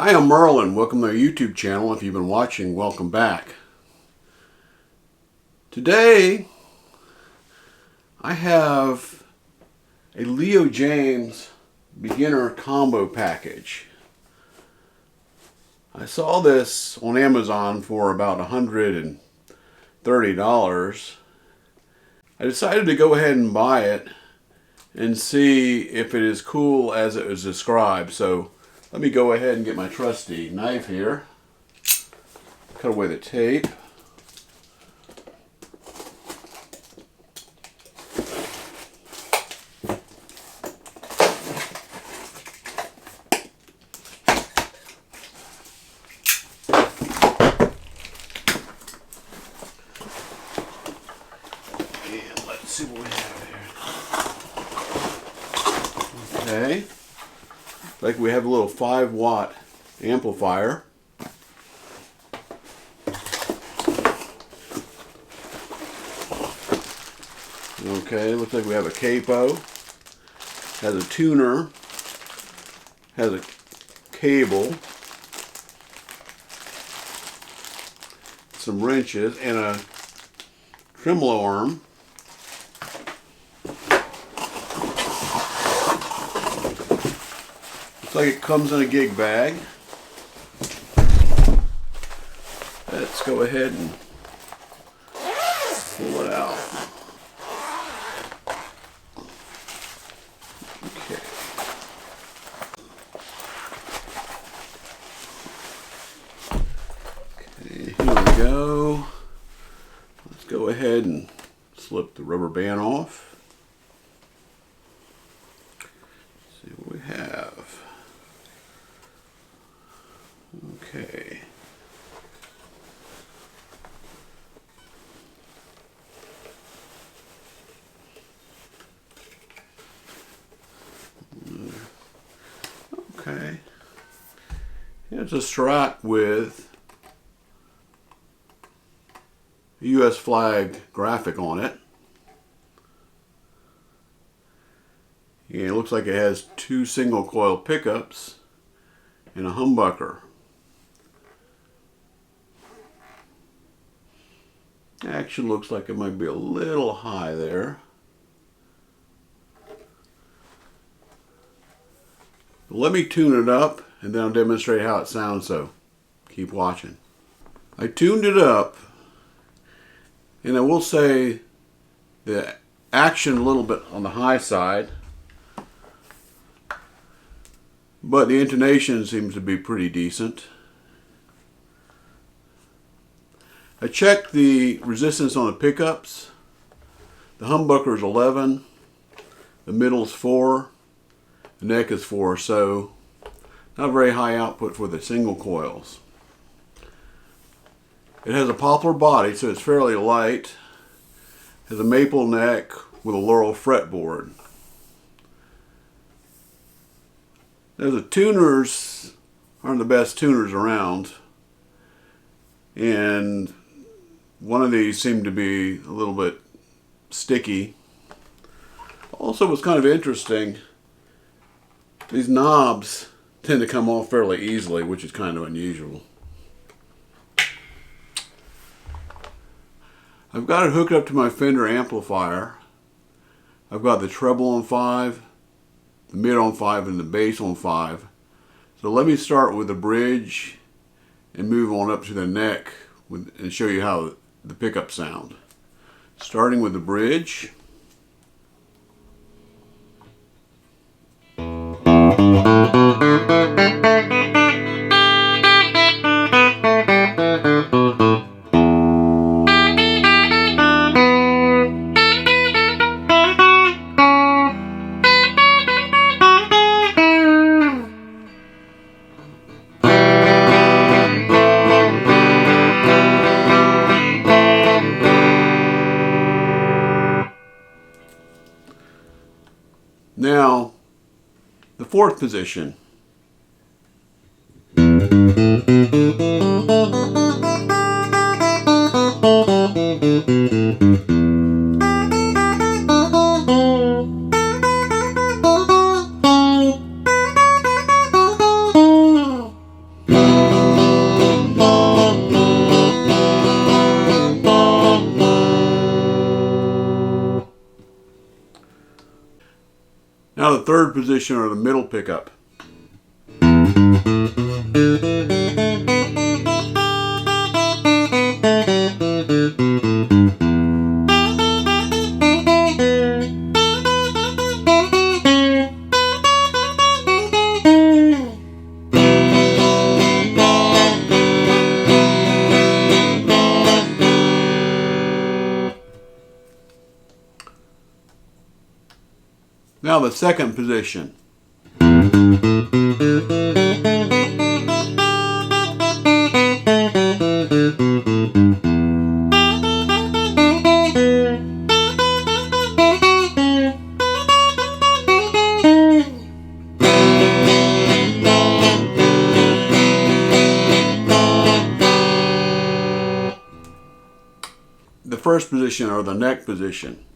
Hi, I'm Merlin. Welcome to our YouTube channel. If you've been watching, welcome back. Today, I have a Leo James beginner combo package. I saw this on Amazon for about $130. I decided to go ahead and buy it and see if it is cool as it was described. So let me go ahead and get my trusty knife here. Cut away the tape. And let's see what we have here. Okay. Like we have a little 5-watt amplifier. Okay, looks like we have a capo. Has a tuner. Has a cable. Some wrenches and a tremolo arm. Looks like it comes in a gig bag. Let's go ahead and pull it out. Okay. Okay, here we go. Let's go ahead and slip the rubber band off. Let's see what we have. Okay. Okay. Here's a strap with a U.S. flag graphic on it. And it looks like it has 2 single coil pickups and a humbucker. Actually looks like it might be a little high there. Let me tune it up and then I'll demonstrate how it sounds, so keep watching. I tuned it up, and I will say the action a little bit on the high side, but the intonation seems to be pretty decent. I checked the resistance on the pickups. The humbucker is 11, the middle is 4, the neck is 4, so not very high output for the single coils. It has a poplar body, so it's fairly light. It has a maple neck with a laurel fretboard. Now, the tuners aren't the best tuners around, and one of these seemed to be a little bit sticky. Also, what's kind of interesting, these knobs tend to come off fairly easily, which is kind of unusual. I've got it hooked up to my Fender amplifier. I've got the treble on 5, the mid on 5, and the bass on 5. So let me start with the bridge and move on up to the neck and show you how the pickup sound. Starting with the bridge. Now, the 4th position. third position or the middle pickup. Now the second position. The first position or the neck position.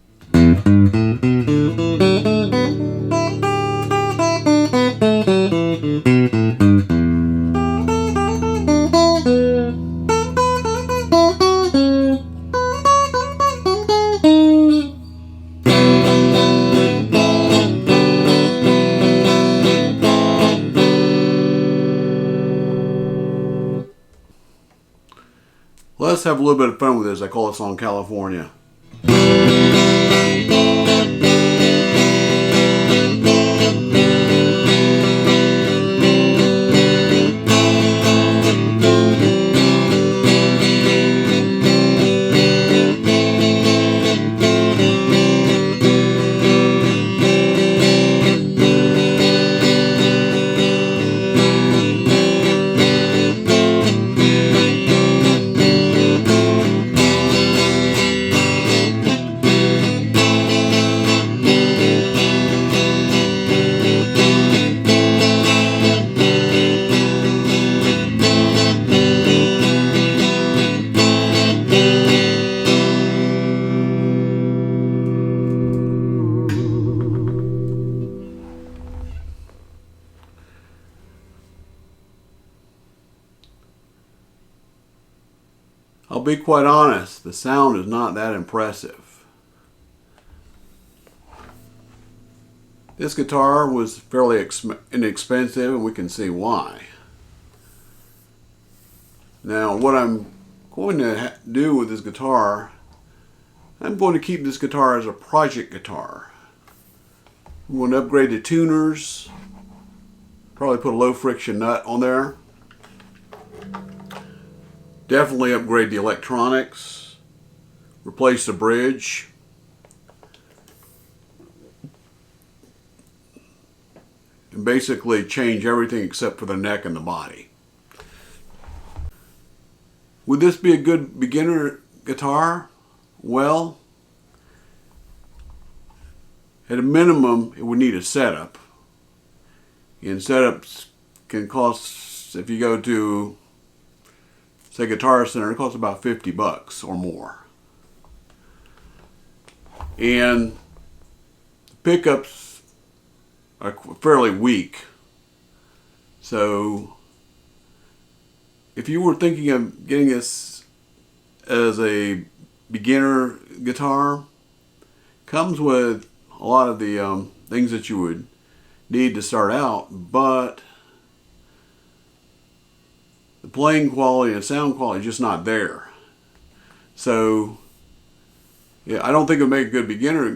Let's have a little bit of fun with this. I call this song California. I'll be quite honest, the sound is not that impressive. This guitar was fairly inexpensive, and we can see why. Now, what I'm going to do with this guitar, I'm going to keep this guitar as a project guitar. I'm going to upgrade the tuners, probably put a low friction nut on there. Definitely upgrade the electronics, replace the bridge, and basically change everything except for the neck and the body. Would this be a good beginner guitar? Well, at a minimum, it would need a setup. And setups can cost, if you go to say Guitar Center, it costs about $50 or more. And the pickups are fairly weak. So if you were thinking of getting this as a beginner guitar, comes with a lot of the things that you would need to start out, but the playing quality and sound quality is just not there. So, yeah, I don't think it would make a good beginner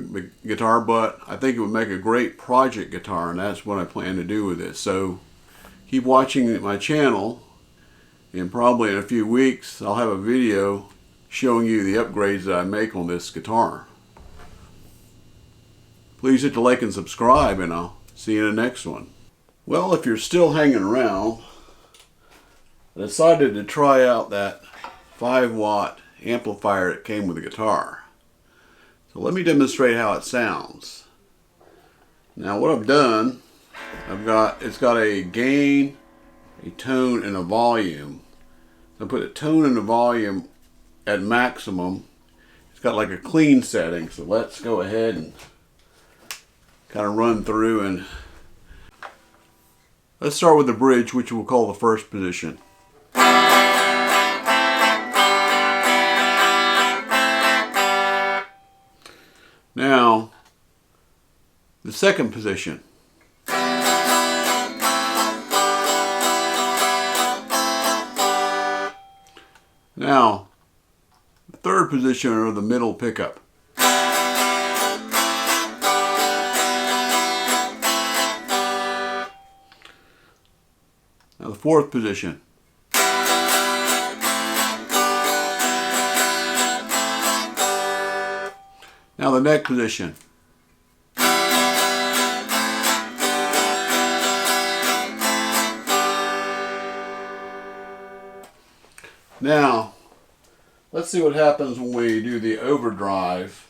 guitar, but I think it would make a great project guitar, and that's what I plan to do with this. So, keep watching my channel, and probably in a few weeks I'll have a video showing you the upgrades that I make on this guitar. Please hit the like and subscribe, and I'll see you in the next one. Well, if you're still hanging around, I decided to try out that 5-watt amplifier that came with the guitar. So let me demonstrate how it sounds. Now what I've done, it's got a gain, a tone, and a volume. So I put the tone and the volume at maximum. It's got like a clean setting, so let's go ahead and kind of run through, and let's start with the bridge, which we'll call the first position. Now, the second position. Now, the third position or the middle pickup. Now the fourth position. Now the neck position. Now, let's see what happens when we do the overdrive.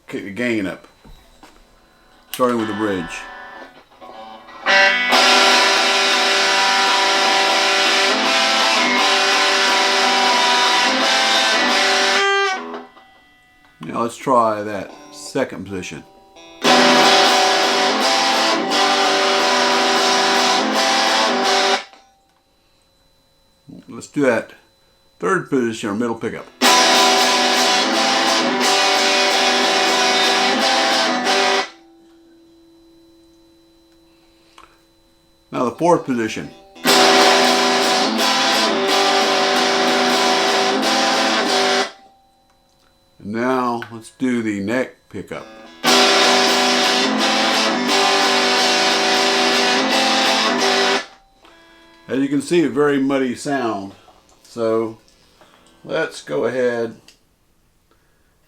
Kick the gain up, starting with the bridge. Now let's try that second position. Let's do that third position or middle pickup. Now the fourth position. And now let's do the neck pickup. As you can see, a very muddy sound. So let's go ahead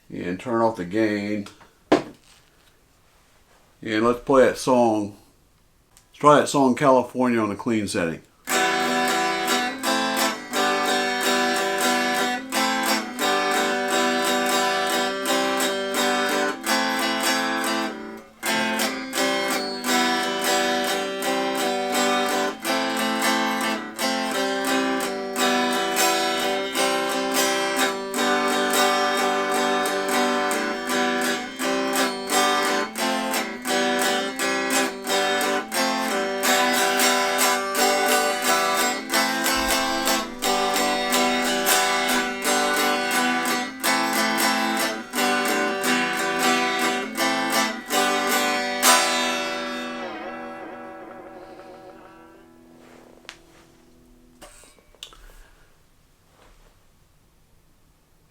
and turn off the gain. And let's play that song. Let's try that song California on a clean setting.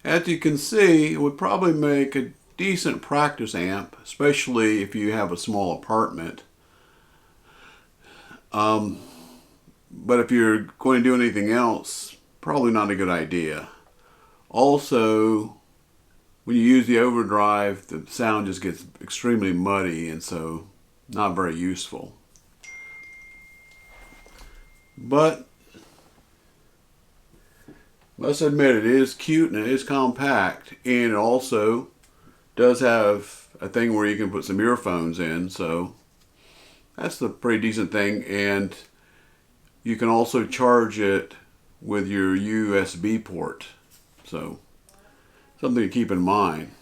As you can see, it would probably make a decent practice amp, especially if you have a small apartment. But if you're going to do anything else, probably not a good idea. Also, when you use the overdrive, the sound just gets extremely muddy and so not very useful. But let's admit it is cute and it is compact, and it also does have a thing where you can put some earphones in, so that's a pretty decent thing. And you can also charge it with your USB port, so something to keep in mind.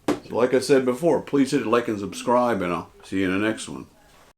So like I said before, please hit like and subscribe, and I'll see you in the next one.